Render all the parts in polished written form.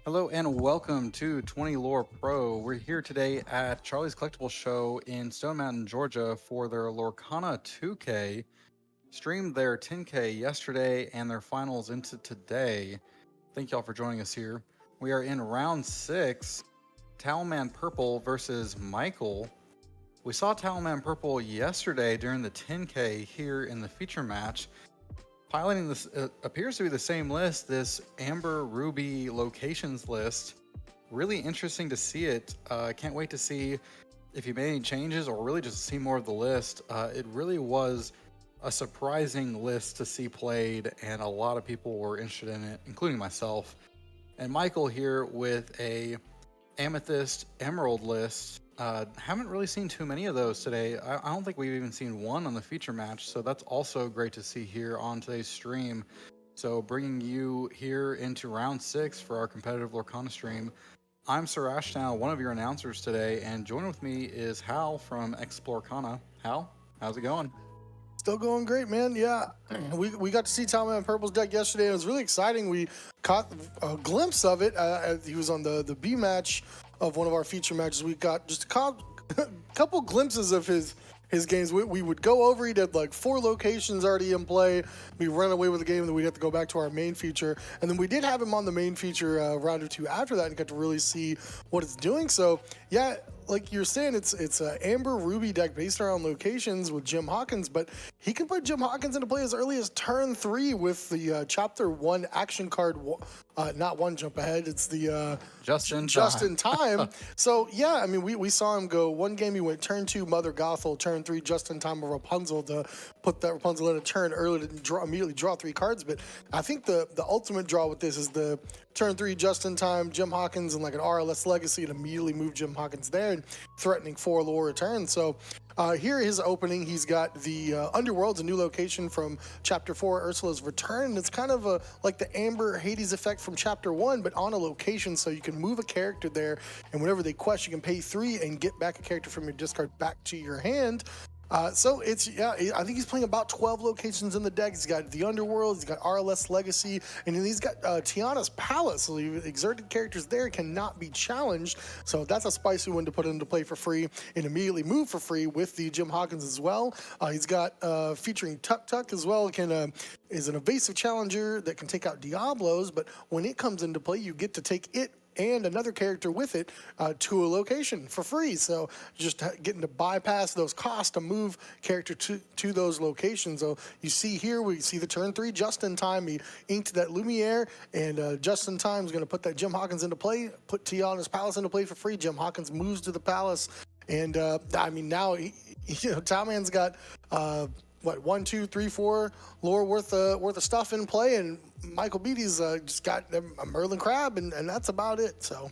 Hello and welcome to 20 Lore Pro. We're here today at Charlie's Collectible Show in Stone Mountain, Georgia for their Lorcana 2K. Streamed their 10K yesterday and their finals into today. Thank y'all for joining us here. We are in round 6, TowelManPurple versus Michael. We saw TowelManPurple yesterday during the 10K here in the feature match. Piloting this appears to be the same list, this Amber Ruby locations list. Really interesting to see it. Can't wait to see if you made any changes or really just see more of the list. It really was a surprising list to see played, and a lot of people were interested in it, including myself. And Michael here with a Amethyst Emerald list. Haven't really seen too many of those today. I don't think we've even seen one on the feature match, so that's also great to see here on today's stream. So bringing you here into round 6 for our competitive Lorcana stream. I'm SirAshtown, one of your announcers today, and joining with me is Hal from Lorcana. Hal, how's it going? Still going great, man. Yeah, we got to see TowelManPurple's deck yesterday. It was really exciting. We caught a glimpse of it. He was on the B match of one of our feature matches. We got just a couple glimpses of his games. We would go over. He did like 4 locations already in play. We run away with the game, and then we'd have to go back to our main feature. And then we did have him on the main feature round or two after that, and got to really see what it's doing. So yeah, like you're saying, it's an Amber Ruby deck based around locations with Jim Hawkins, but he can put Jim Hawkins into play as early as turn 3 with the Chapter 1 action card. Not one jump ahead. It's the just in time. So yeah, I mean, we saw him go one game. He went turn 2 Mother Gothel, turn 3 just in time of Rapunzel to put that Rapunzel in a turn early to immediately draw 3 cards. But I think the ultimate draw with this is the turn 3 just in time Jim Hawkins and like an RLS Legacy to immediately move Jim Hawkins there and threatening 4 lore returns. So here his opening, he's got the Underworld's a new location from Chapter 4, Ursula's Return. And it's kind of like the Amber Hades effect from Chapter 1, but on a location, so you can move a character there, and whenever they quest, you can pay 3 and get back a character from your discard back to your hand. So it's, yeah, I think he's playing about 12 locations in the deck. He's got the Underworld, he's got RLS Legacy, and then he's got Tiana's Palace. So the exerted characters there cannot be challenged. So that's a spicy one to put into play for free and immediately move for free with the Jim Hawkins as well. He's got featuring Tuk Tuk as well. Is an evasive challenger that can take out Diablos, but when it comes into play, you get to take it and another character with it to a location for free. So just getting to bypass those costs to move character to those locations. So you see here, we see the turn 3 just in time. He inked that Lumiere, and just in time is going to put that Jim Hawkins into play, put Tiana's Palace into play for free. Jim Hawkins moves to the Palace. And I mean, now, Towman's got what, 1, 2, 3, 4 lore worth of stuff in play, and Michael Beatty's just got a Merlin Crab, and that's about it. So,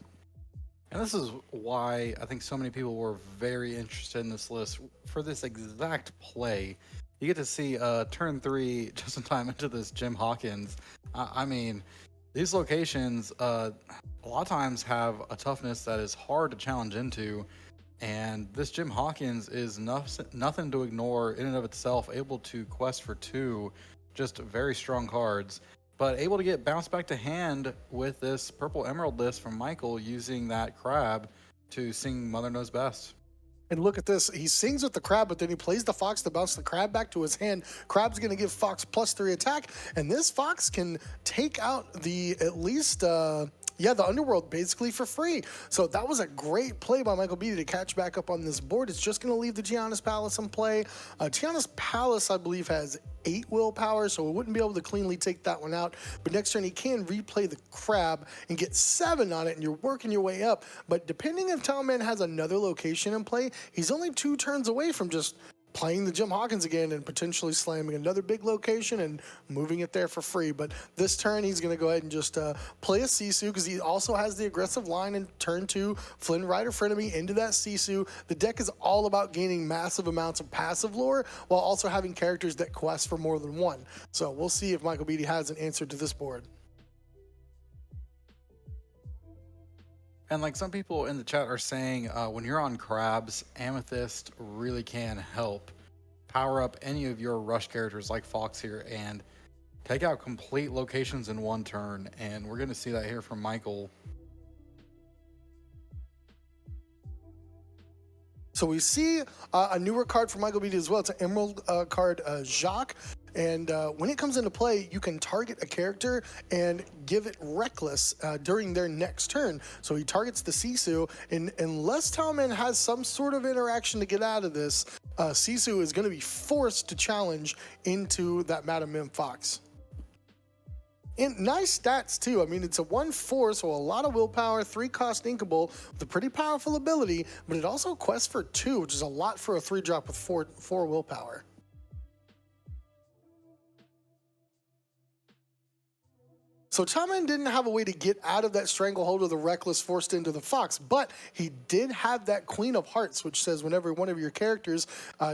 And this is why I think so many people were very interested in this list for this exact play. You get to see turn 3 just in time into this Jim Hawkins. I mean, these locations a lot of times have a toughness that is hard to challenge into, and this Jim Hawkins is nothing to ignore in and of itself, able to quest for 2 just very strong cards, but able to get bounced back to hand with this purple emerald list from Michael using that crab to sing Mother Knows Best. and look at this. He sings with the crab, but then he plays the fox to bounce the crab back to his hand. Crab's going to give Fox +3 attack, and this fox can take out the at least. Yeah, the Underworld basically for free. So that was a great play by Michael Beatty to catch back up on this board. It's just going to leave the Tiana's Palace in play. Tiana's Palace, I believe, has 8 willpower, so we wouldn't be able to cleanly take that one out. But next turn, he can replay the crab and get 7 on it, and you're working your way up. But depending if Talman has another location in play, he's only 2 turns away from just playing the Jim Hawkins again and potentially slamming another big location and moving it there for free. But this turn, he's going to go ahead and just play a Sisu, because he also has the aggressive line in turn 2, Flynn Rider Frenemy into that Sisu. The deck is all about gaining massive amounts of passive lore while also having characters that quest for more than one. So we'll see if Michael Beatty has an answer to this board. And like some people in the chat are saying, when you're on crabs, Amethyst really can help power up any of your rush characters like Fox here and take out complete locations in one turn. And we're going to see that here from Michael. So we see a newer card for Michael Beatty as well. It's an Emerald card, Jacques. And when it comes into play, you can target a character and give it Reckless during their next turn. So he targets the Sisu, and unless Towelman has some sort of interaction to get out of this, Sisu is going to be forced to challenge into that Madam Mim Fox. And nice stats too. I mean, it's a 1/4, so a lot of willpower, 3-cost inkable with a pretty powerful ability, but it also quests for 2, which is a lot for a 3-drop with 4 willpower. So Towelman didn't have a way to get out of that stranglehold of the Reckless forced into the Fox, but he did have that Queen of Hearts, which says whenever one of your characters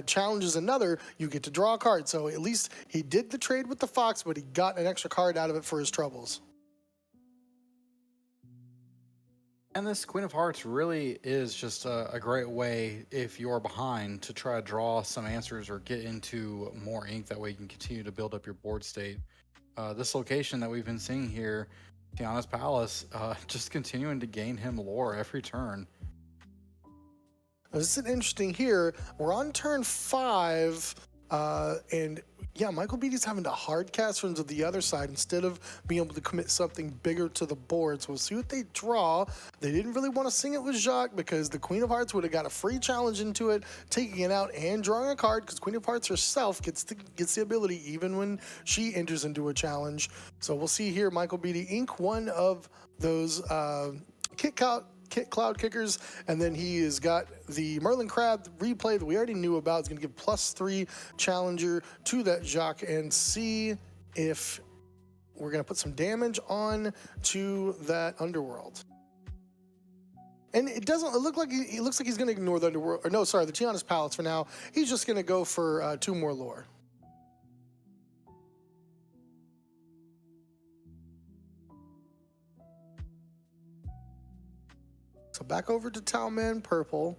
challenges another, you get to draw a card. So at least he did the trade with the Fox, but he got an extra card out of it for his troubles. And this Queen of Hearts really is just a great way, if you're behind, to try to draw some answers or get into more ink. That way you can continue to build up your board state. This location that we've been seeing here, Tiana's Palace, just continuing to gain him lore every turn. This is interesting here. We're on turn 5, and yeah, Michael Beatty's having to hard cast from the other side instead of being able to commit something bigger to the board. So we'll see what they draw. They didn't really want to sing it with Jacques because the Queen of Hearts would have got a free challenge into it, taking it out and drawing a card, because Queen of Hearts herself gets the ability even when she enters into a challenge. So we'll see here, Michael Beatty ink one of those Cloud Kickers, and then he has got the Merlin Crab replay that we already knew about. It's going to give +3 Challenger to that Jacques, and see if we're going to put some damage on to that Underworld. And it doesn't look like he looks like he's going to ignore the Underworld, or no, sorry, the Tiana's Palace for now. He's just going to go for 2 more lore. So back over to TowelManPurple.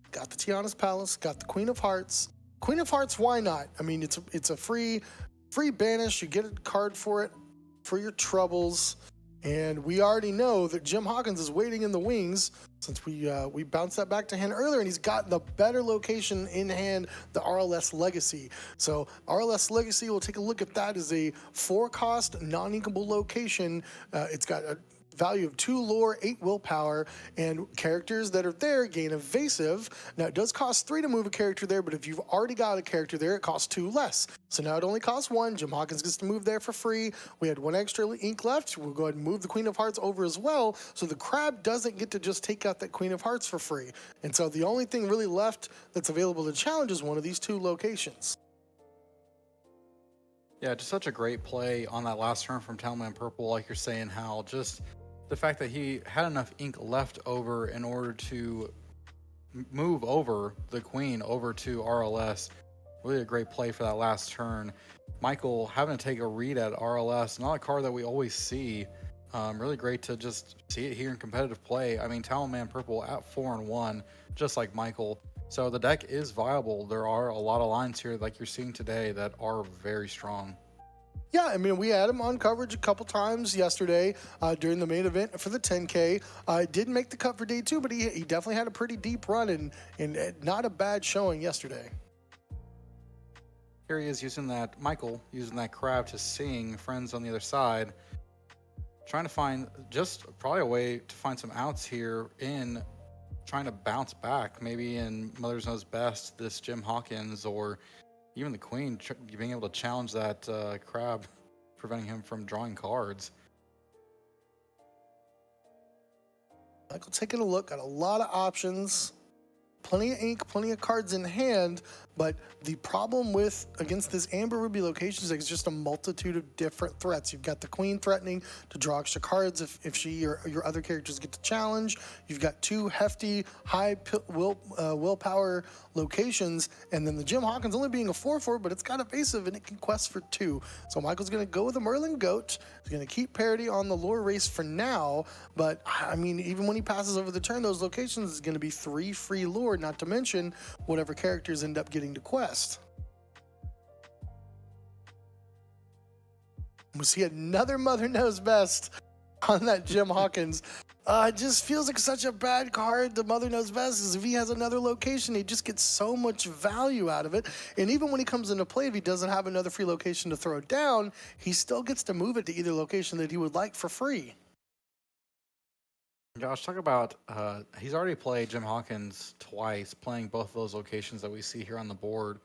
Got the Tiana's Palace, got the Queen of Hearts. Queen of Hearts, why not? I mean, it's a free banish. You get a card for it for your troubles. And we already know that Jim Hawkins is waiting in the wings, since we bounced that back to hand earlier, and he's got the better location in hand, the RLS Legacy. So RLS Legacy, we'll take a look at that as a 4-cost non-inkable location. It's got a value of 2 lore, 8 willpower, and characters that are there gain evasive. Now it does cost 3 to move a character there, but if you've already got a character there, it costs 2 less. So now it only costs 1. Jim Hawkins gets to move there for free. We had 1 extra ink left. We'll go ahead and move the Queen of Hearts over as well, so the Crab doesn't get to just take out that Queen of Hearts for free. And so the only thing really left that's available to challenge is one of these 2 locations. Yeah, just such a great play on that last turn from TowelManPurple, like you're saying, how just the fact that he had enough ink left over in order to move over the Queen over to RLS. Really a great play for that last turn. Michael having to take a read at RLS, not a card that we always see. Really great to just see it here in competitive play. I mean, TowelManPurple at 4-1, just like Michael. So the deck is viable. There are a lot of lines here, like you're seeing today, that are very strong. Yeah, I mean, we had him on coverage a couple times yesterday during the main event for the 10K. Didn't make the cut for day 2, but he definitely had a pretty deep run and not a bad showing yesterday. Here he is using that, Michael, using that Crab to sing Friends on the Other Side. Trying to find just probably a way to find some outs here in trying to bounce back. Maybe in Mother's Knows Best, this Jim Hawkins, or even the Queen being able to challenge that Crab, preventing him from drawing cards. Michael taking a look, got a lot of options, plenty of ink, plenty of cards in hand, but the problem against this Amber Ruby location is it's just a multitude of different threats. You've got the Queen threatening to draw extra cards if she or your other characters get to challenge. You've got 2 hefty, high willpower locations, and then the Jim Hawkins only being a 4/4, but it's got evasive and it can quest for 2. So Michael's going to go with the Merlin Goat. He's going to keep parity on the lore race for now, but I mean, even when he passes over the turn, those locations is going to be 3 free lore, not to mention whatever characters end up getting to quest. We see another Mother Knows Best on that Jim Hawkins. It just feels like such a bad card. The Mother Knows Best is if he has another location, he just gets so much value out of it. And even when he comes into play, if he doesn't have another free location to throw down, he still gets to move it to either location that he would like for free. Josh, talk about he's already played Jim Hawkins twice, playing both of those locations that we see here on the board.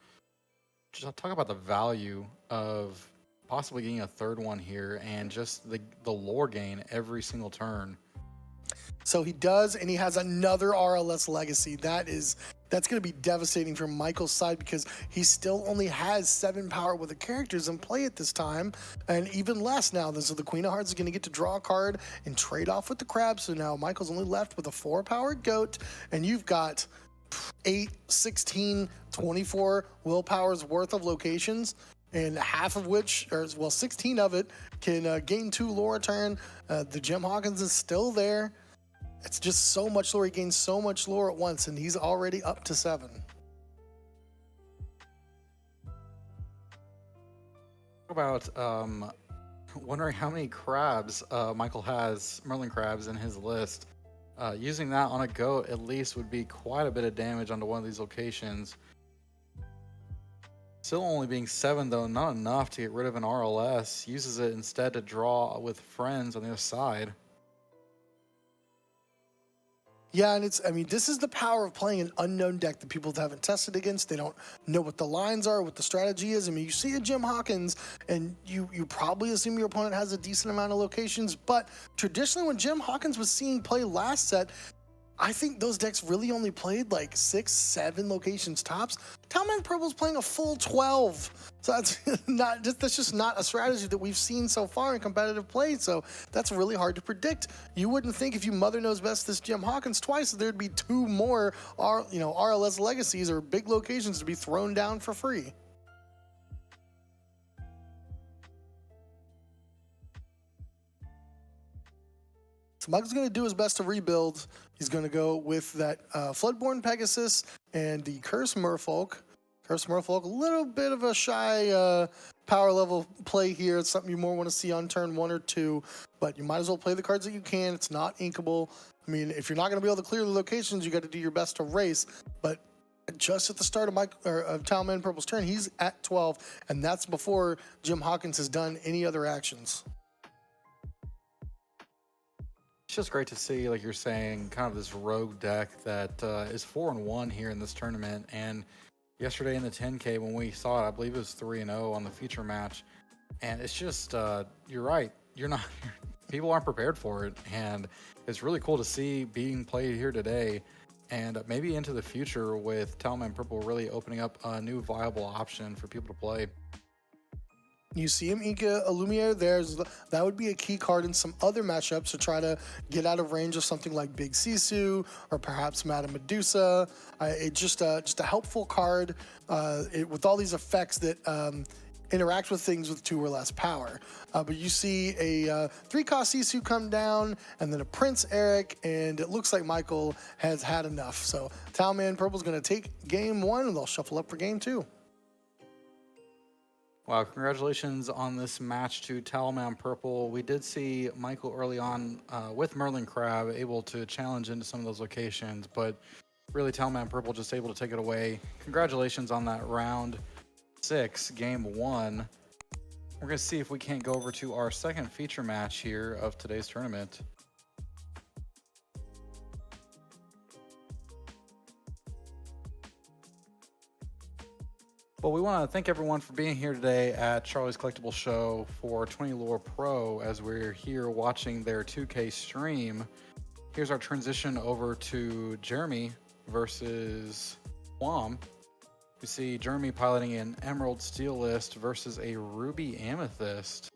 Just talk about the value of possibly getting a third one here and just the lore gain every single turn. So he does, and he has another RLS legacy. That's going to be devastating from Michael's side because he still only has 7 power with the characters in play at this time, and even less now. So the Queen of Hearts is going to get to draw a card and trade off with the crab. So now Michael's only left with a 4-powered goat, and you've got 8, 16, 24 willpowers worth of locations, and half of which, or well, 16 of it can gain 2 lore a turn. The Jim Hawkins is still there. It's just so much lore. He gains so much lore at once, and he's already up to 7. About wondering how many crabs Michael has, Merlin crabs, in his list. Using that on a goat at least would be quite a bit of damage onto one of these locations. Still only being 7 though, not enough to get rid of an RLS. Uses it instead to draw with friends on the other side. Yeah, and this is the power of playing an unknown deck that people haven't tested against. They don't know what the lines are, what the strategy is. You see a Jim Hawkins, and you probably assume your opponent has a decent amount of locations, but traditionally when Jim Hawkins was seeing play last set, I think those decks really only played like 6, 7 locations tops. TowelManPurple's playing a full 12. So that's just not a strategy that we've seen so far in competitive play. So that's really hard to predict. You wouldn't think if you Mother Knows Best this Jim Hawkins twice that there'd be 2 more RLS legacies or big locations to be thrown down for free. So Michael's going to do his best to rebuild. He's going to go with that Floodborn Pegasus and the Curse Merfolk. Curse Merfolk, a little bit of a shy power level play here. It's something you more want to see on turn 1 or 2, but you might as well play the cards that you can. It's not inkable. If you're not going to be able to clear the locations, you got to do your best to race. But just at the start of TowelManPurple's turn, he's at 12, and that's before Jim Hawkins has done any other actions. It's just great to see, like you're saying, kind of this rogue deck that is 4-1 here in this tournament. And yesterday in the 10K when we saw it, I believe it was 3-0 on the feature match. And it's just, you're right. People aren't prepared for it. And it's really cool to see being played here today and maybe into the future with TowelManPurple really opening up a new viable option for people to play. You see him Inca Illuminator, that would be a key card in some other matchups to try to get out of range of something like Big Sisu or perhaps Madame Medusa. It's just a helpful card with all these effects that interact with things with 2 or less power. But you see a 3-cost Sisu come down and then a Prince Eric, and it looks like Michael has had enough. So TowelManPurple's going to take game 1 and they'll shuffle up for game 2. Wow, congratulations on this match to TowelManPurple. We did see Michael early on with Merlin Crab able to challenge into some of those locations, but really TowelManPurple just able to take it away. Congratulations on that round 6, game 1. We're going to see if we can't go over to our second feature match here of today's tournament. Well, we want to thank everyone for being here today at Charlie's Collectible Show for 20 Lore Pro as we're here watching their 2K stream. Here's our transition over to Jeremy versus Quam. We see Jeremy piloting an Emerald Steel List versus a Ruby Amethyst.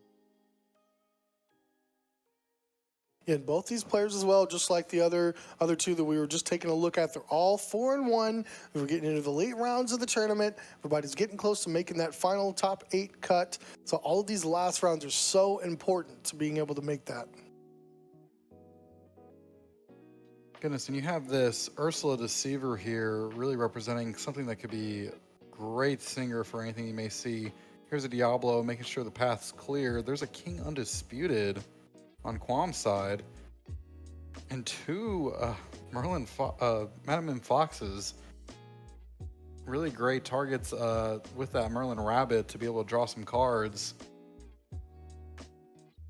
And both these players as well, just like the other 2 that we were just taking a look at, they're all 4-1. We're getting into the late rounds of the tournament. Everybody's getting close to making that final top 8 cut. So all of these last rounds are so important to being able to make that. Goodness, and you have this Ursula Deceiver here really representing something that could be a great singer for anything you may see. Here's a Diablo making sure the path's clear. There's a King Undisputed on Quam's side. And two Madam M Foxes. Really great targets with that Merlin Rabbit to be able to draw some cards.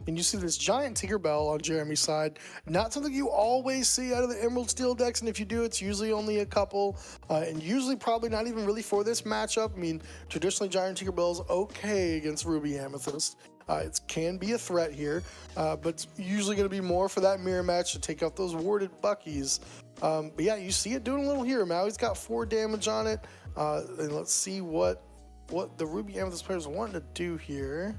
And you see this giant Tinkerbell on Jeremy's side. Not something you always see out of the Emerald Steel decks, and if you do, it's usually only a couple, and usually probably not even really for this matchup. I mean, traditionally Giant Tinkerbell's okay against Ruby Amethyst. It can be a threat here, but it's usually going to be more for that mirror match to take out those warded Buckies. But yeah, you see it doing a little here. Now he's got 4 damage on it, and let's see what the Ruby Amethyst players want to do here.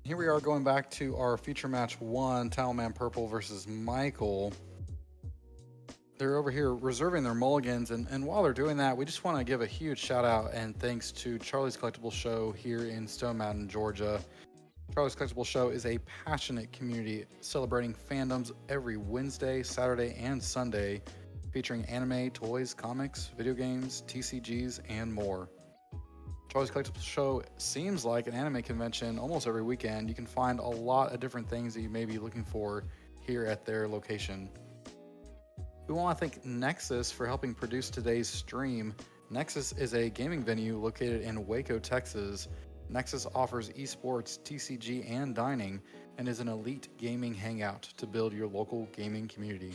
Here we are going back to our feature match 1, TowelManPurple versus Michael. They're over here reserving their mulligans, and while they're doing that, we just want to give a huge shout out and thanks to Charlie's Collectible Show here in Stone Mountain, Georgia. Charlie's Collectible Show is a passionate community celebrating fandoms every Wednesday, Saturday, and Sunday, featuring anime, toys, comics, video games, TCGs, and more. Charlie's Collectible Show seems like an anime convention almost every weekend. You can find a lot of different things that you may be looking for here at their location. We want to thank Nexus for helping produce today's stream. Nexus is a gaming venue located in Waco, Texas. Nexus offers esports, TCG, and dining, and is an elite gaming hangout to build your local gaming community.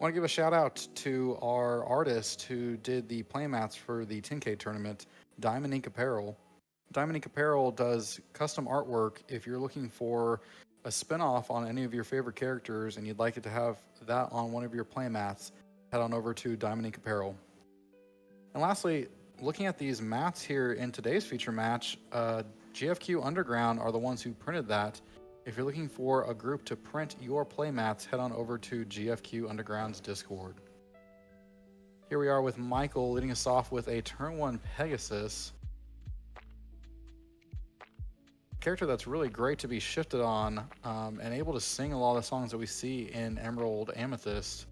I want to give a shout out to our artist who did the playmats for the 10K tournament, Diamond Ink Apparel. Diamond Ink Apparel does custom artwork. If you're looking for a spinoff on any of your favorite characters and you'd like it to have that on one of your playmats, head on over to Diamond Ink Apparel. And lastly, looking at these mats here in today's feature match, GFQ Underground are the ones who printed that. If you're looking for a group to print your playmats, head on over to GFQ Underground's Discord. Here we are with Michael leading us off with a turn 1 Pegasus. Character that's really great to be shifted on and able to sing a lot of the songs that we see in Emerald Amethyst.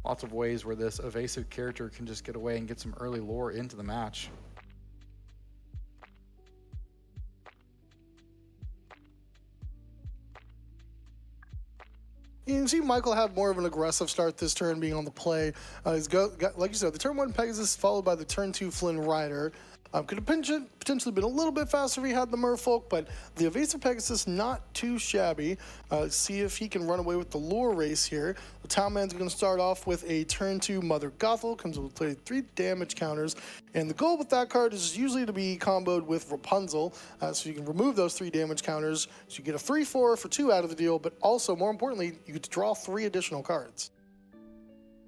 Lots of ways where this evasive character can just get away and get some early lore into the match. You can see Michael had more of an aggressive start this turn, being on the play. He's got, like you said, the turn 1 Pegasus followed by the turn 2 Flynn Rider. Could have potentially been a little bit faster if he had the Merfolk, but the evasive Pegasus not too shabby. See if he can run away with the lore race here. The Townman's going to start off with a turn 2 Mother Gothel, comes with 3 damage counters, and the goal with that card is usually to be comboed with Rapunzel, so you can remove those 3 damage counters, so you get a 3/4 for 2 out of the deal, but also, more importantly, you get to draw 3 additional cards.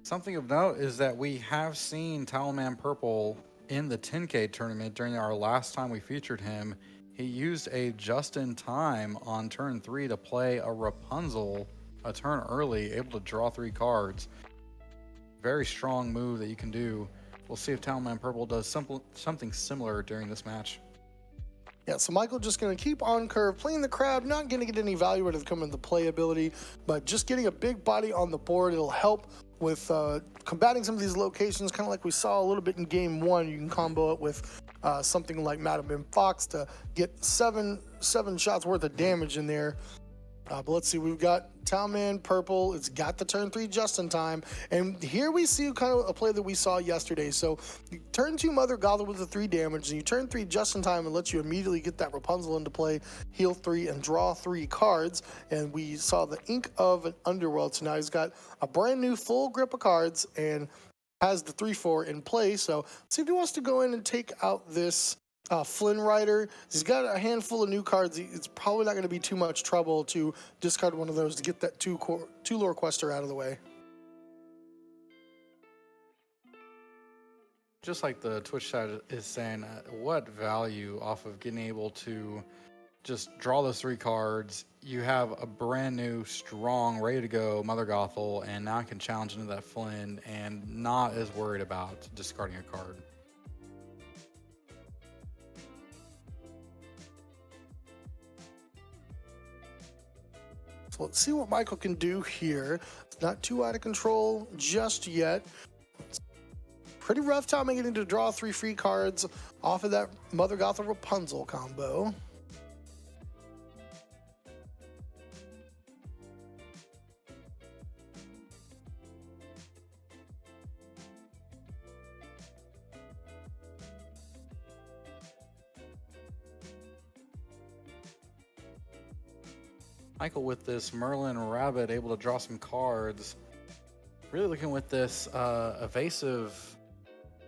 Something of note is that we have seen TowelManPurple in the 10K tournament. During our last time we featured him, he used a just-in-time on turn 3 to play a Rapunzel a turn early, able to draw 3 cards. Very strong move that you can do. We'll see if TowelManPurple does something similar during this match. Yeah, so Michael just going to keep on curve, playing the crab, not going to get any value out of coming the playability, but just getting a big body on the board. It'll help with combating some of these locations, kind of like we saw a little bit in game 1. You can combo it with something like Madam M Fox to get seven shots worth of damage in there. But let's see, we've got TowelManPurple. It's got the turn 3 just in time. And here we see kind of a play that we saw yesterday. So you turn 2 Mother Gothel with the 3 damage, and you turn 3 just in time and lets you immediately get that Rapunzel into play, heal 3, and draw 3 cards. And we saw the Ink of an Underworld. So now he's got a brand new full grip of cards and has the 3/4 in play. So let's see if he wants to go in and take out this Flynn Rider. He's got a handful of new cards. It's probably not going to be too much trouble to discard one of those to get that 2 lore quester out of the way. Just like the Twitch chat is saying, what value off of getting able to just draw those 3 cards? You have a brand new, strong, ready to go Mother Gothel, and now I can challenge into that Flynn and not as worried about discarding a card. So let's see what Michael can do here. It's not too out of control just yet. It's pretty rough time getting to draw 3 free cards off of that Mother Gothel Rapunzel combo. Michael with this Merlin Rabbit able to draw some cards. Really looking with this evasive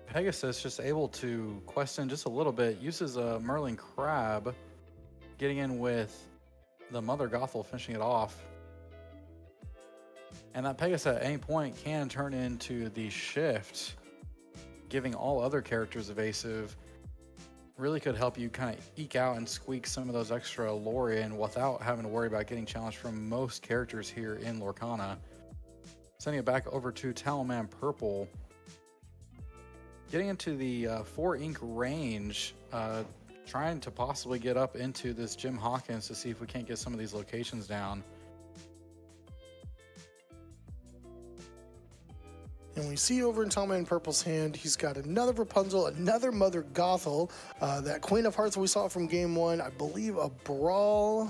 Pegasus, just able to quest in just a little bit. Uses a Merlin Crab, getting in with the Mother Gothel, finishing it off. And that Pegasus at any point can turn into the Shift, giving all other characters evasive. Really could help you kind of eke out and squeak some of those extra lore in without having to worry about getting challenged from most characters here in Lorcana. Sending it back over to TowelManPurple. Getting into the 4 ink range, trying to possibly get up into this Jim Hawkins to see if we can't get some of these locations down. And we see over in TowelManPurple's hand, he's got another Rapunzel, another Mother Gothel, that Queen of Hearts we saw from game 1, I believe a Brawl.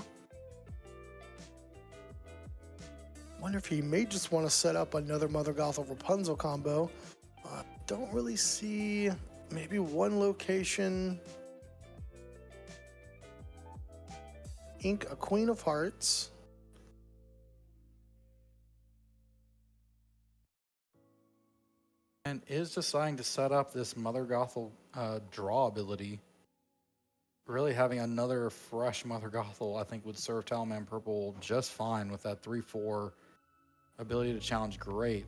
Wonder if he may just want to set up another Mother Gothel Rapunzel combo. Don't really see, maybe one location. Ink a Queen of Hearts. And is deciding to set up this Mother Gothel draw ability. Really having another fresh Mother Gothel, I think, would serve TowelManPurple just fine with that 3/4 ability to challenge. Great.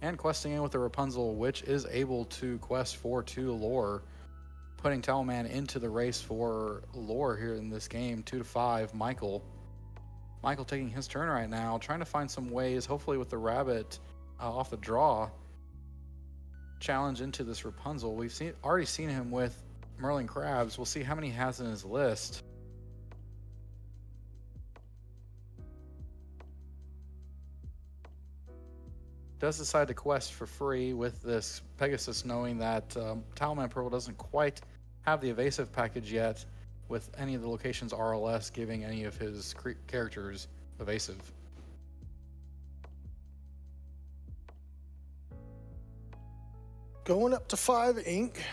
And questing in with the Rapunzel, which is able to quest for 2 lore, putting TowelMan into the race for lore here in this game. 2 to 5, Michael taking his turn right now, trying to find some ways, hopefully with the rabbit off the draw, challenge into this Rapunzel. We've already seen him with Merlin Crabs. We'll see how many he has in his list. Does decide to quest for free with this Pegasus, knowing that TowelManPurple doesn't quite have the evasive package yet, with any of the locations RLS giving any of his characters evasive. Going up to 5 ink.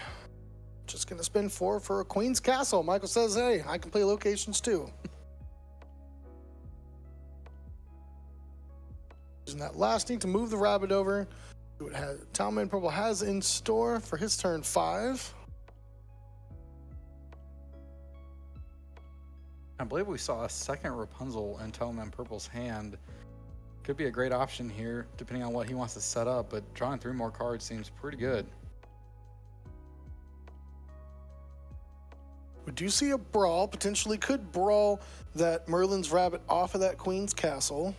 Just gonna spend 4 for a Queen's Castle. Michael says, hey, I can play locations too. Using that last ink to move the rabbit over. See what TowelManPurple has in store for his turn 5. I believe we saw a second Rapunzel in TowelManPurple's hand. Could be a great option here, depending on what he wants to set up, but drawing 3 more cards seems pretty good. We do see a Brawl, potentially could brawl that Merlin's rabbit off of that Queen's Castle.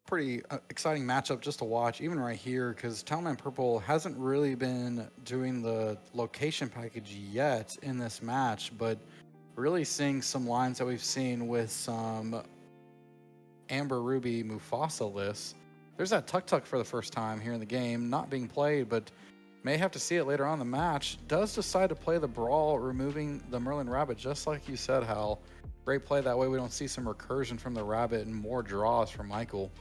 Pretty exciting matchup just to watch, even right here, because TowelManPurple hasn't really been doing the location package yet in this match, but really seeing some lines that we've seen with some Amber Ruby Mufasa lists. There's that Tuk Tuk for the first time here in the game, not being played, but may have to see it later on in the match. Does decide to play the Brawl, removing the Merlin Rabbit, just like you said, Hal. Great play, that way we don't see some recursion from the Rabbit and more draws from Michael.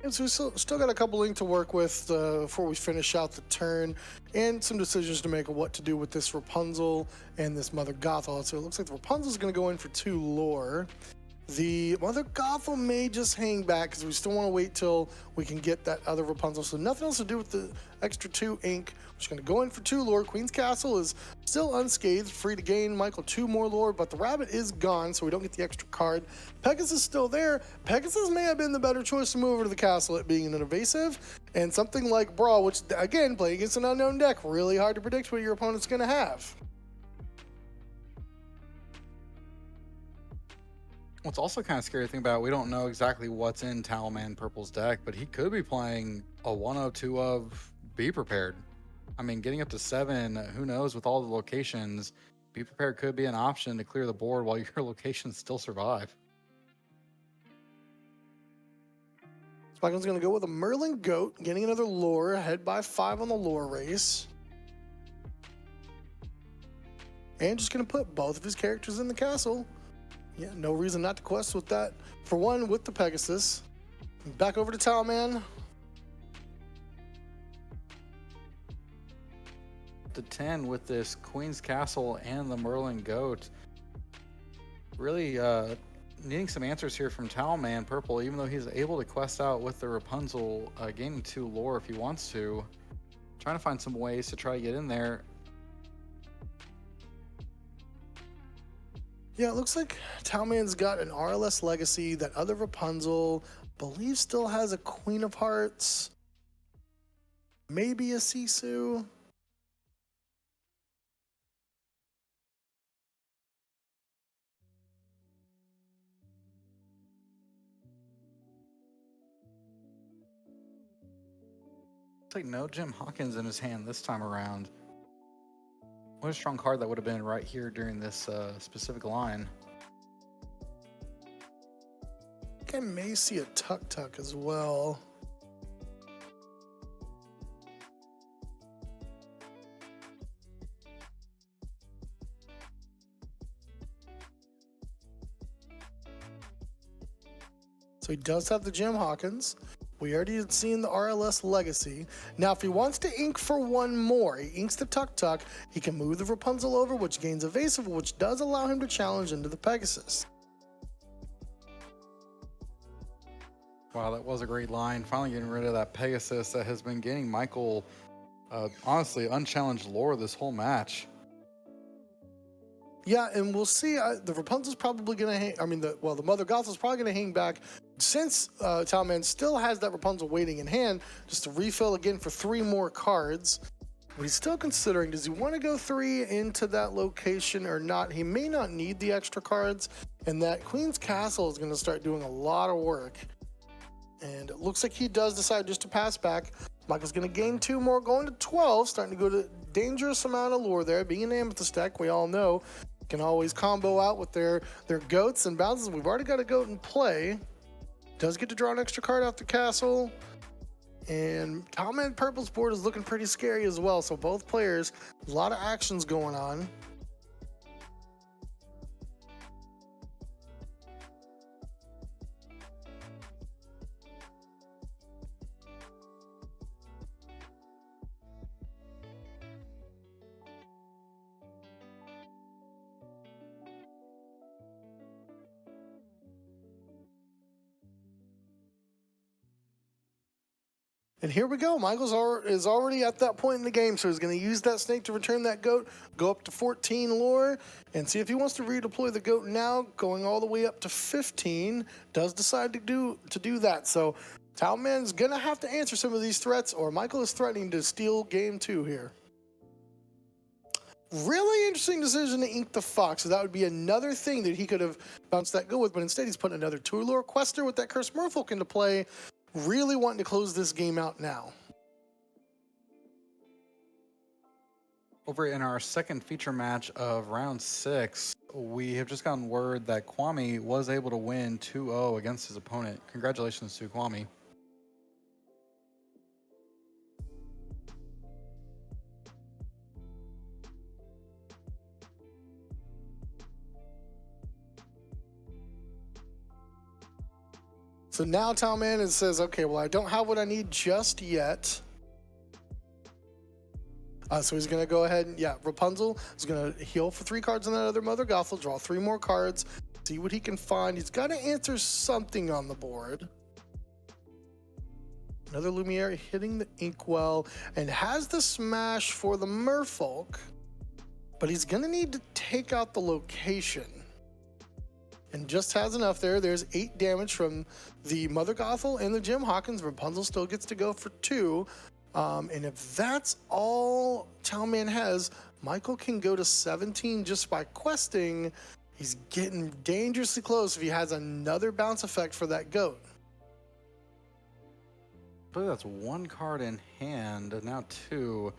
And so we still got a couple ink to work with before we finish out the turn, and some decisions to make of what to do with this Rapunzel and this Mother Gothel. So it looks like the Rapunzel's going to go in for 2 lore, The Mother Gothel may just hang back because we still want to wait till we can get that other Rapunzel. So nothing else to do with the extra 2 ink. We're just going to go in for 2 lore. Queen's Castle is still unscathed, free to gain. Michael 2 more lore, but the rabbit is gone, so we don't get the extra card. Pegasus is still there. Pegasus may have been the better choice to move over to the castle, it being an evasive, and something like Brawl, which again, playing against an unknown deck, really hard to predict what your opponent's going to have. What's also kind of scary thing about, we don't know exactly what's in TowelManPurple's deck, but he could be playing a 1-of, 2-of, be prepared. I mean, getting up to 7, who knows with all the locations, be prepared could be an option to clear the board while your locations still survive. Michael's going to go with a Merlin Goat, getting another lore, ahead by 5 on the lore race. And just going to put both of his characters in the castle. Yeah, no reason not to quest with that. For one, with the Pegasus. Back over to Towelman. To 10 with this Queen's Castle and the Merlin Goat. Really needing some answers here from TowelManPurple, even though he's able to quest out with the Rapunzel, gaining 2 lore if he wants to. Trying to find some ways to try to get in there. Yeah, it looks like Towelman's got an RLS Legacy. That other Rapunzel, believe still has a Queen of Hearts. Maybe a Sisu. Looks like no Jim Hawkins in his hand this time around. What a strong card that would have been right here during this specific line. I think I may see a Tuk Tuk as well. So he does have the Jim Hawkins. We already had seen the RLS Legacy. Now, if he wants to ink for 1 more, he inks the Tuk Tuk, he can move the Rapunzel over, which gains evasive, which does allow him to challenge into the Pegasus. Wow, that was a great line. Finally getting rid of that Pegasus that has been getting Michael, honestly, unchallenged lore this whole match. Yeah, and we'll see. The Rapunzel's probably going to hang. I mean, the Mother Gothel's probably going to hang back since Towelman still has that Rapunzel waiting in hand, just to refill again for 3 more cards. But he's still considering, does he want to go 3 into that location or not? He may not need the extra cards, and that Queen's Castle is going to start doing a lot of work. And it looks like he does decide just to pass back. Michael's going to gain 2 more, going to 12, starting to go to dangerous amount of lore there. Being an Amethyst deck, we all know, can always combo out with their goats and bounces. We've already got a goat in play. Does get to draw an extra card out the castle. And TowelManPurple's board is looking pretty scary as well. So both players, a lot of actions going on. And here we go. Michael's is already at that point in the game, so he's going to use that snake to return that goat, go up to 14 lore, and see if he wants to redeploy the goat now, going all the way up to 15. Does decide to do that. So Towelman's going to have to answer some of these threats, or Michael is threatening to steal game 2 here. Really interesting decision to ink the Fox. So that would be another thing that he could have bounced that goat with, but instead he's putting another 2 lore quester with that Cursed Merfolk into play. Really wanting to close this game out now. Over in our second feature match of round 6, we have just gotten word that Kwame was able to win 2-0 against his opponent. Congratulations to Kwame. So now Towelman says, okay, well, I don't have what I need just yet. So he's going to go ahead and, Rapunzel is going to heal for 3 cards on that other Mother Gothel, draw 3 more cards. See what he can find. He's got to answer something on the board. Another Lumiere hitting the Inkwell and has the smash for the Merfolk, but he's going to need to take out the location. And just has enough there. There's 8 damage from the Mother Gothel and the Jim Hawkins. Rapunzel still gets to go for 2. And if that's all Towelman has, Michael can go to 17 just by questing. He's getting dangerously close if he has another bounce effect for that goat. I believe that's 1 card in hand, and now 2.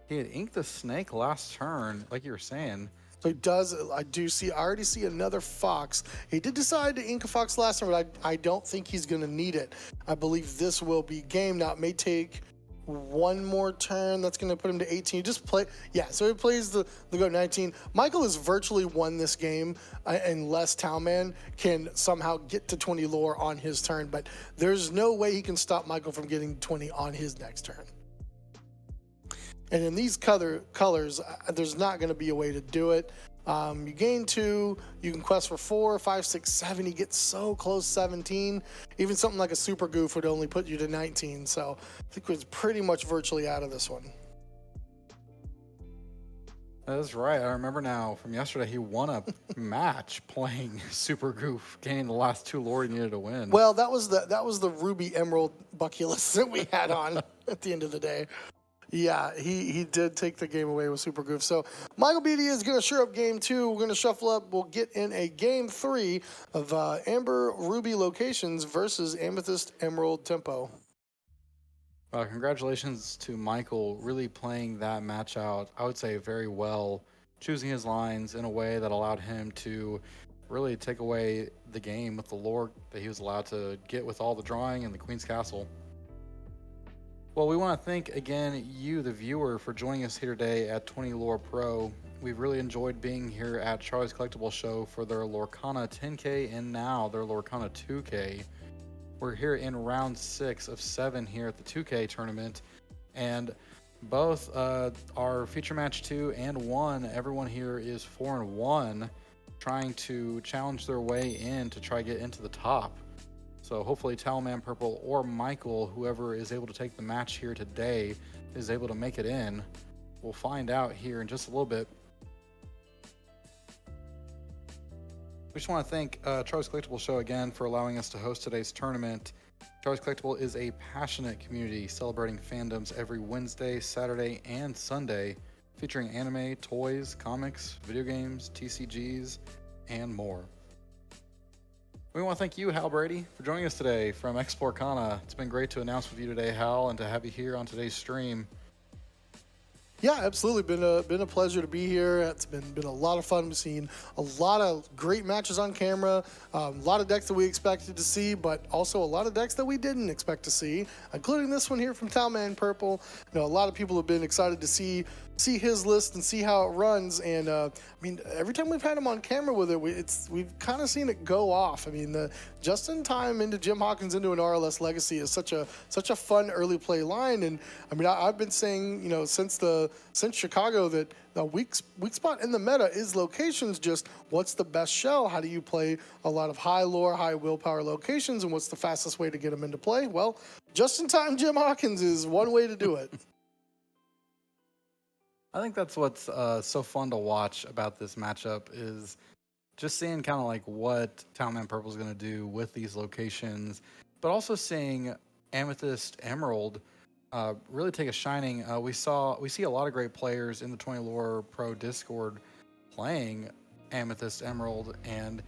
He had inked the snake last turn, like you were saying. So he does, I already see another fox. He did decide to ink a fox last time, but I don't think he's gonna need it. I believe this will be game. Now it may take 1 more turn. That's gonna put him to 18. Just play, yeah, so he plays the goat 19. Michael has virtually won this game unless Towelman can somehow get to 20 lore on his turn, but there's no way he can stop Michael from getting 20 on his next turn. And in these colors, there's not going to be a way to do it. You gain 2, you can quest for 4, 5, 6, 7. You get so close, 17. Even something like a super goof would only put you to 19. So I think we're pretty much virtually out of this one. That's right. I remember now from yesterday, he won a match playing Super Goof, gaining the last 2 lore he needed to win. Well, that was the Ruby Emerald Buculus that we had on at the end of the day. Yeah, he did take the game away with Super Goof. So Michael Beatty is going to sure up game 2. We're going to shuffle up. We'll get in a game 3 of Amber Ruby Locations versus Amethyst Emerald Tempo. Congratulations to Michael, really playing that match out, I would say, very well, choosing his lines in a way that allowed him to really take away the game with the lore that he was allowed to get with all the drawing and the Queen's Castle. Well, we want to thank again you, the viewer, for joining us here today at 20 Lore Pro. We've really enjoyed being here at Charlie's Collectible Show for their Lorcana 10K and now their Lorcana 2K. We're here in round 6 of 7 here at the 2K tournament, and both our feature match 2 and 1, everyone here is 4-1, trying to challenge their way in to try to get into the top. So hopefully TowelManPurple or Michael, whoever is able to take the match here today, is able to make it in. We'll find out here in just a little bit. We just want to thank Charlie's Collectible Show again for allowing us to host today's tournament. Charlie's Collectible is a passionate community celebrating fandoms every Wednesday, Saturday, and Sunday, featuring anime, toys, comics, video games, TCGs, and more. We want to thank you, Hal Brady, for joining us today from Lorcana. It's been great to announce with you today, Hal, and to have you here on today's stream. Yeah, absolutely. Been a pleasure to be here. It's been a lot of fun. We've seen a lot of great matches on camera, a lot of decks that we expected to see, but also a lot of decks that we didn't expect to see, including this one here from TowelManPurple. You know, a lot of people have been excited to see his list and see how it runs. And I mean, every time we've had him on camera with it, we've kind of seen it go off. I mean, the just in time into Jim Hawkins into an RLS Legacy is such a fun early play line. And I mean, I've been saying, you know, since Chicago that the weak spot in the meta is locations. Just what's the best shell? How do you play a lot of high lore, high willpower locations, and what's the fastest way to get them into play? Well, just in time Jim Hawkins is one way to do it. I think that's what's so fun to watch about this matchup is just seeing kind of like what TowelManPurple is going to do with these locations, but also seeing Amethyst Emerald really take a shining. We see a lot of great players in the 20 Lore Pro Discord playing Amethyst Emerald, and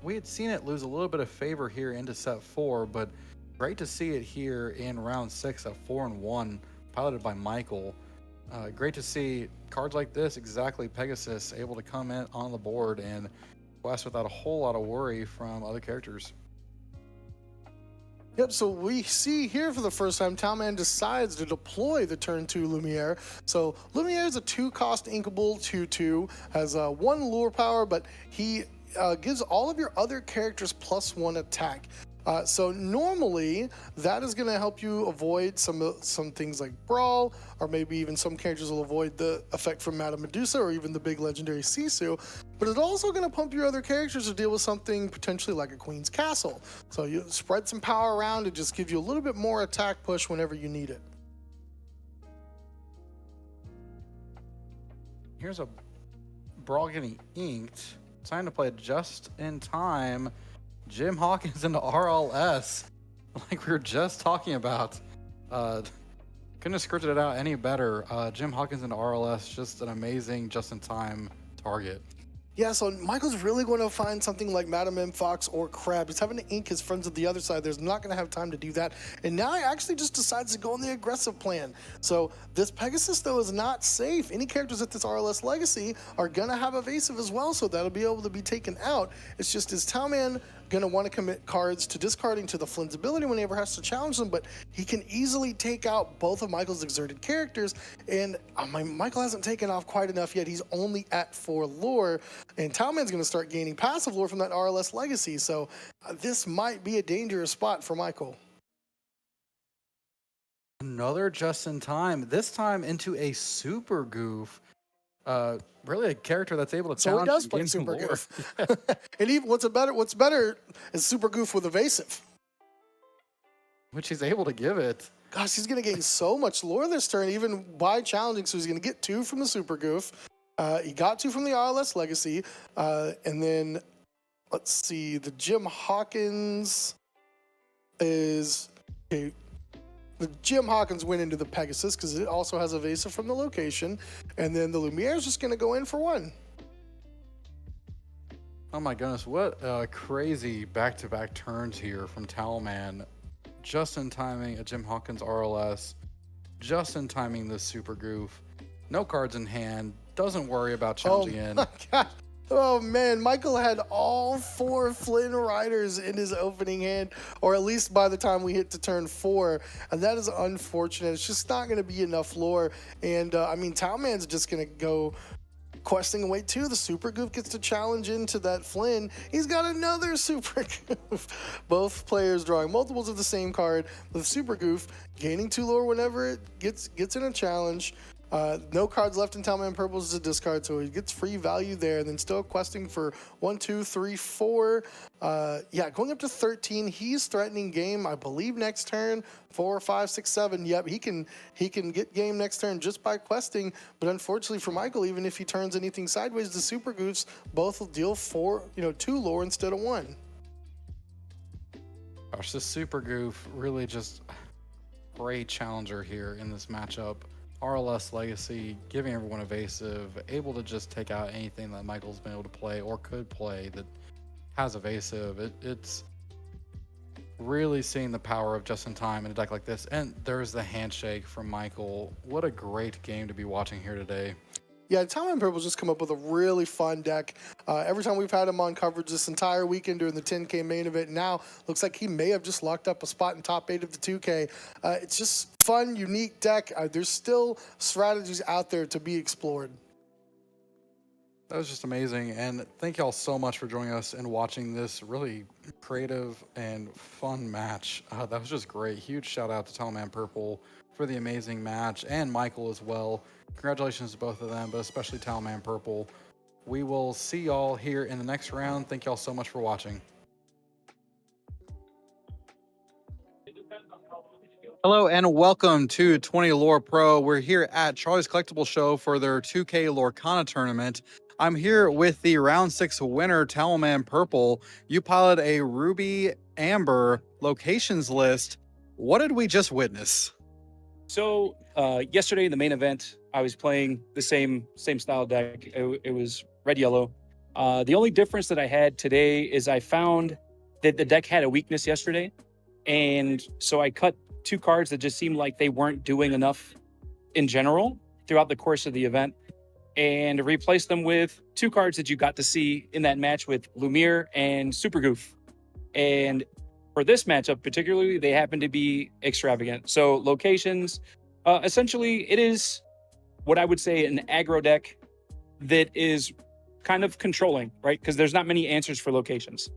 we had seen it lose a little bit of favor here into set 4, but great to see it here in round 6 at 4-1, piloted by Michael. Great to see cards like this, exactly Pegasus, able to come in on the board and quest without a whole lot of worry from other characters. Yep, so we see here for the first time, Towelman decides to deploy the turn 2 Lumiere. So Lumiere is a 2-cost inkable 2/2, has 1 lure power, but he gives all of your other characters +1 attack. So normally that is going to help you avoid some things like Brawl, or maybe even some characters will avoid the effect from Madame Medusa or even the big legendary Sisu. But it's also going to pump your other characters to deal with something potentially like a Queen's Castle. So you spread some power around and just give you a little bit more attack push whenever you need it. Here's a Brawl getting inked. Time to play just in time. Jim Hawkins into RLS, like we were just talking about. Couldn't have scripted it out any better. Jim Hawkins into RLS, just an amazing just-in-time target. Yeah, so Michael's really going to find something like Madam M, Fox, or Crab. He's having to ink his friends at the other side. There's not going to have time to do that. And now he actually just decides to go on the aggressive plan. So this Pegasus, though, is not safe. Any characters at this RLS Legacy are going to have evasive as well, so that'll be able to be taken out. It's just his Towelman going to want to commit cards to discarding to the Flynn's ability when he ever has to challenge them, but he can easily take out both of Michael's exerted characters, and Michael hasn't taken off quite enough yet. He's only at 4 lore, and Towelman's going to start gaining passive lore from that RLS Legacy, so this might be a dangerous spot for Michael. Another just in time, this time into a Super Goof. Really a character that's able to challenge. So he does play Super Goof. And even what's better is Super Goof with evasive, which he's able to give it. Gosh, he's going to gain so much lore this turn, even by challenging. So he's going to get 2 from the Super Goof. He got 2 from the RLS Legacy. And then, let's see, the Jim Hawkins is... Okay, the Jim Hawkins went into the Pegasus because it also has evasive from the location. And then the Lumiere is just going to go in for 1. Oh my goodness, what crazy back-to-back turns here from Towelman. Just in timing a Jim Hawkins RLS, just in timing the Super Goof. No cards in hand, doesn't worry about challenging in. My God. Oh man, Michael had all 4 Flynn Riders in his opening hand, or at least by the time we hit to turn 4, and that is unfortunate. It's just not going to be enough lore, and I mean, Towelman's just going to go questing away too. The Super Goof gets to challenge into that Flynn. He's got another Super Goof. Both players drawing multiples of the same card, with Super Goof gaining 2 lore whenever it gets in a challenge. No cards left in TowelManPurple to discard, so he gets free value there. And then still questing for 1, 2, 3, 4. Yeah, going up to 13. He's threatening game, I believe, next turn. 4, 5, 6, 7. Yep, he can get game next turn just by questing. But unfortunately for Michael, even if he turns anything sideways, the Super Goofs both will deal 2 lore instead of 1. Gosh, this Super Goof really just great challenger here in this matchup. RLS Legacy, giving everyone evasive, able to just take out anything that Michael's been able to play or could play that has evasive. It's really seeing the power of just in time in a deck like this. And there's the handshake from Michael. What a great game to be watching here today. Yeah, TowelManPurple's just come up with a really fun deck. Every time we've had him on coverage this entire weekend during the 10K main event, now looks like he may have just locked up a spot in top 8 of the 2K. It's just fun, unique deck. There's still strategies out there to be explored. That was just amazing, and thank y'all so much for joining us and watching this really creative and fun match. That was just great. Huge shout out to TowelManPurple for the amazing match, and Michael as well. Congratulations to both of them, but especially TowelManPurple. We will see y'all here in the next round. Thank y'all so much for watching. Hello and welcome to 20 Lore Pro. We're here at Charlie's Collectible Show for their 2K Lorcana tournament. I'm here with the round 6 winner, TowelManPurple. You piloted a Ruby Amber locations list. What did we just witness? So yesterday in the main event, I was playing the same style deck. It was red-yellow. The only difference that I had today is I found that the deck had a weakness yesterday. And so I cut 2 cards that just seemed like they weren't doing enough in general throughout the course of the event, and replaced them with 2 cards that you got to see in that match with Lumiere and Super Goof. And for this matchup particularly, they happen to be extravagant. So locations, essentially it is what I would say an aggro deck that is kind of controlling, right? Because there's not many answers for locations.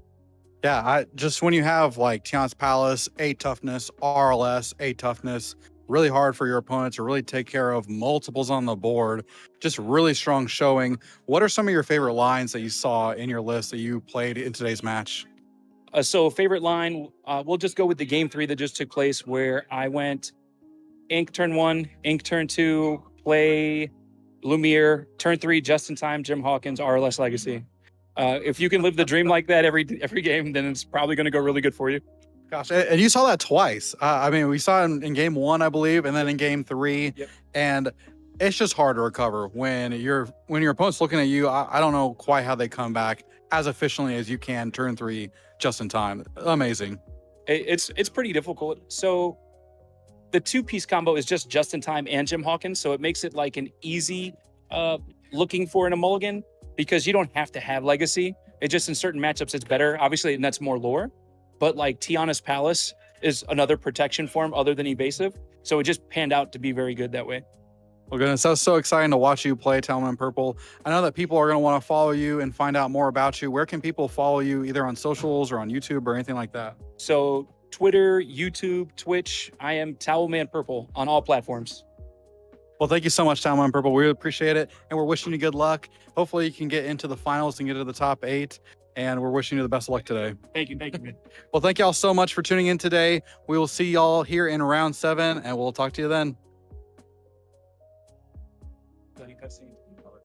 Yeah, I just when you have like Tiana's Palace, 8 toughness, RLS, 8 toughness, really hard for your opponent to really take care of multiples on the board. Just really strong showing. What are some of your favorite lines that you saw in your list that you played in today's match? So favorite line, we'll just go with the game 3 that just took place where I went Ink turn 1, Ink turn 2, play Lumiere, turn 3, just in time, Jim Hawkins, RLS Legacy. If you can live the dream like that every game, then it's probably going to go really good for you. Gosh, and you saw that twice. I mean, we saw it in game 1, I believe, and then in game 3. Yep. And it's just hard to recover when your opponent's looking at you. I don't know quite how they come back as efficiently as you can turn 3 just in time. Amazing. It's pretty difficult. So the 2-piece combo is just in time and Jim Hawkins, so it makes it like an easy looking for in a mulligan because you don't have to have Legacy. It just in certain matchups it's better, obviously, and that's more lore. But like Tiana's Palace is another protection form other than evasive, so it just panned out to be very good that way. Well, goodness, that's so exciting to watch you play TowelManPurple. I know that people are going to want to follow you and find out more about you. Where can people follow you, either on socials or on YouTube or anything like that? So Twitter, YouTube, Twitch, I am TowelManPurple on all platforms. Well, thank you so much, TowelManPurple. We really appreciate it, and we're wishing you good luck. Hopefully, you can get into the finals and get to the top 8. And we're wishing you the best of luck today. Thank you, man. Well, thank y'all so much for tuning in today. We will see y'all here in round 7, and we'll talk to you then.